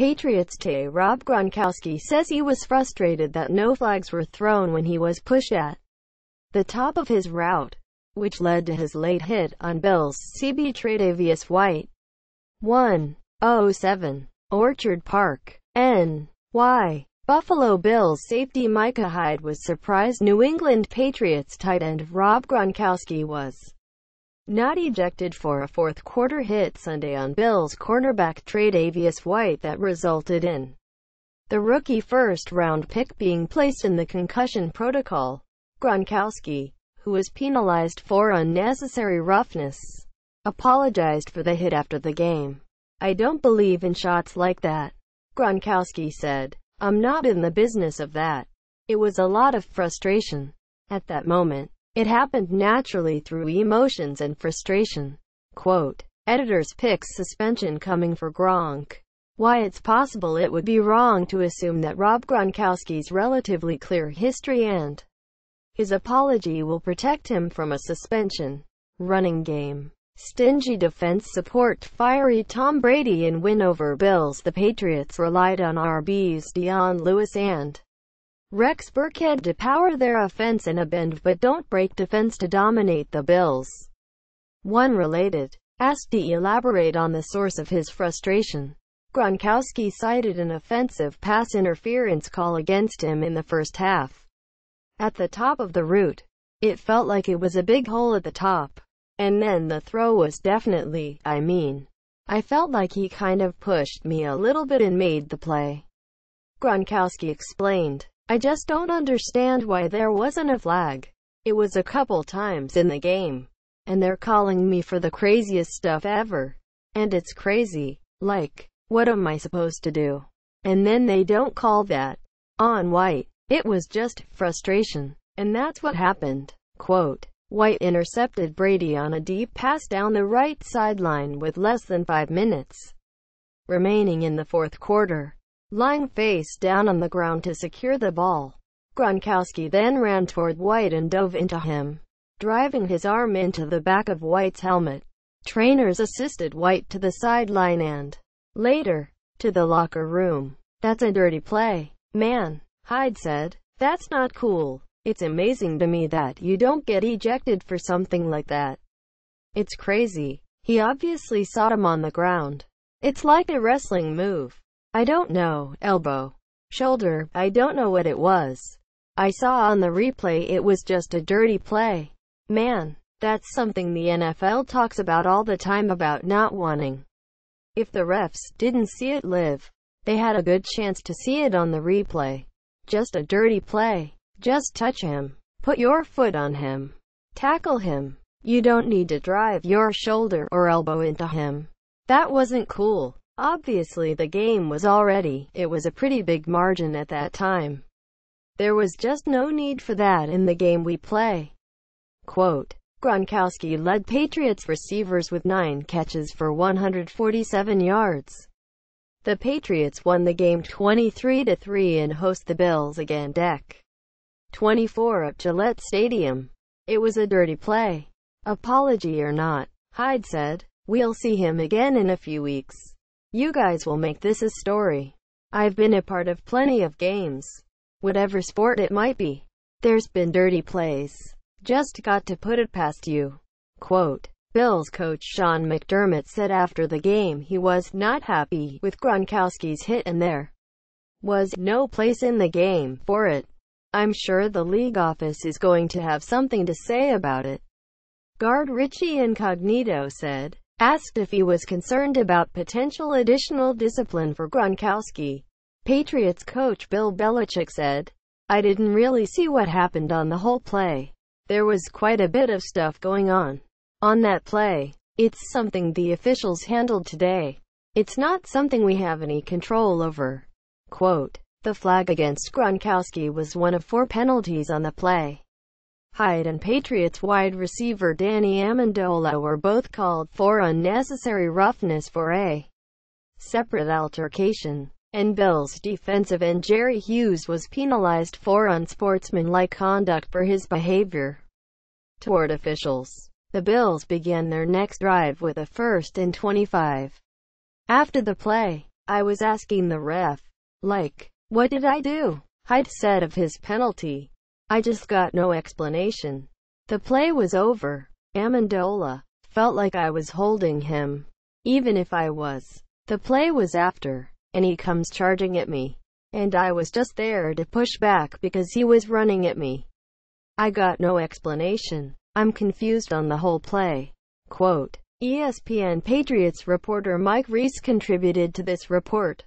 Patriots TE Rob Gronkowski says he was frustrated that no flags were thrown when he was pushed at the top of his route, which led to his late hit on Bills CB Tre'Davious White. 107 Orchard Park, NY. Buffalo Bills safety Micah Hyde was surprised New England Patriots tight end Rob Gronkowski was not ejected for a fourth-quarter hit Sunday on Bills cornerback Tre'Davious White that resulted in the rookie first-round pick being placed in the concussion protocol. Gronkowski, who was penalized for unnecessary roughness, apologized for the hit after the game. "I don't believe in shots like that," Gronkowski said. "I'm not in the business of that. It was a lot of frustration at that moment. It happened naturally through emotions and frustration." Quote, Editors picks suspension coming for Gronk. Why it's possible it would be wrong to assume that Rob Gronkowski's relatively clear history and his apology will protect him from a suspension. Running game. Stingy defense support fiery Tom Brady in win over Bills. The Patriots relied on RBs Dion Lewis and Rex Burkhead to power their offense in a bend but don't break defense to dominate the Bills. One related asked to elaborate on the source of his frustration. Gronkowski cited an offensive pass interference call against him in the first half. "At the top of the route, it felt like it was a big hole at the top. And then the throw was definitely, I felt like he kind of pushed me a little bit and made the play." Gronkowski explained, "I just don't understand why there wasn't a flag. It was a couple times in the game, and they're calling me for the craziest stuff ever. And it's crazy. Like, what am I supposed to do? And then they don't call that on White. It was just frustration. And that's what happened." Quote, White intercepted Brady on a deep pass down the right sideline with less than 5 minutes remaining in the fourth quarter. Lying face down on the ground to secure the ball, Gronkowski then ran toward White and dove into him, driving his arm into the back of White's helmet. Trainers assisted White to the sideline and, later, to the locker room. "That's a dirty play, man," Hyde said. "That's not cool. It's amazing to me that you don't get ejected for something like that. It's crazy. He obviously saw him on the ground. It's like a wrestling move. I don't know, elbow, shoulder, I don't know what it was. I saw on the replay it was just a dirty play. Man, that's something the NFL talks about all the time about not wanting. If the refs didn't see it live, they had a good chance to see it on the replay. Just a dirty play. Just touch him. Put your foot on him. Tackle him. You don't need to drive your shoulder or elbow into him. That wasn't cool. Obviously the game was already, it was a pretty big margin at that time. There was just no need for that in the game we play." Quote, Gronkowski led Patriots receivers with 9 catches for 147 yards. The Patriots won the game 23-3 and host the Bills again. Dec. 24 at Gillette Stadium. "It was a dirty play. Apology or not," Hyde said, "we'll see him again in a few weeks. You guys will make this a story. I've been a part of plenty of games. Whatever sport it might be. There's been dirty plays. Just got to put it past you." Quote, Bills coach Sean McDermott said after the game he was not happy with Gronkowski's hit and there was no place in the game for it. "I'm sure the league office is going to have something to say about it." Guard Richie Incognito said, asked if he was concerned about potential additional discipline for Gronkowski. Patriots coach Bill Belichick said, "I didn't really see what happened on the whole play. There was quite a bit of stuff going on that play. It's something the officials handled today. It's not something we have any control over." Quote, the flag against Gronkowski was one of 4 penalties on the play. Hyde and Patriots wide receiver Danny Amendola were both called for unnecessary roughness for a separate altercation, and Bills defensive end Jerry Hughes was penalized for unsportsmanlike conduct for his behavior toward officials. The Bills began their next drive with a 1st and 25. After the play, I was asking the ref, like, what did I do? Hyde said of his penalty, I just got no explanation. The play was over. Amendola felt like I was holding him. Even if I was. The play was after, and he comes charging at me. And I was just there to push back because he was running at me. I got no explanation. I'm confused on the whole play. Quote. ESPN Patriots reporter Mike Reese contributed to this report.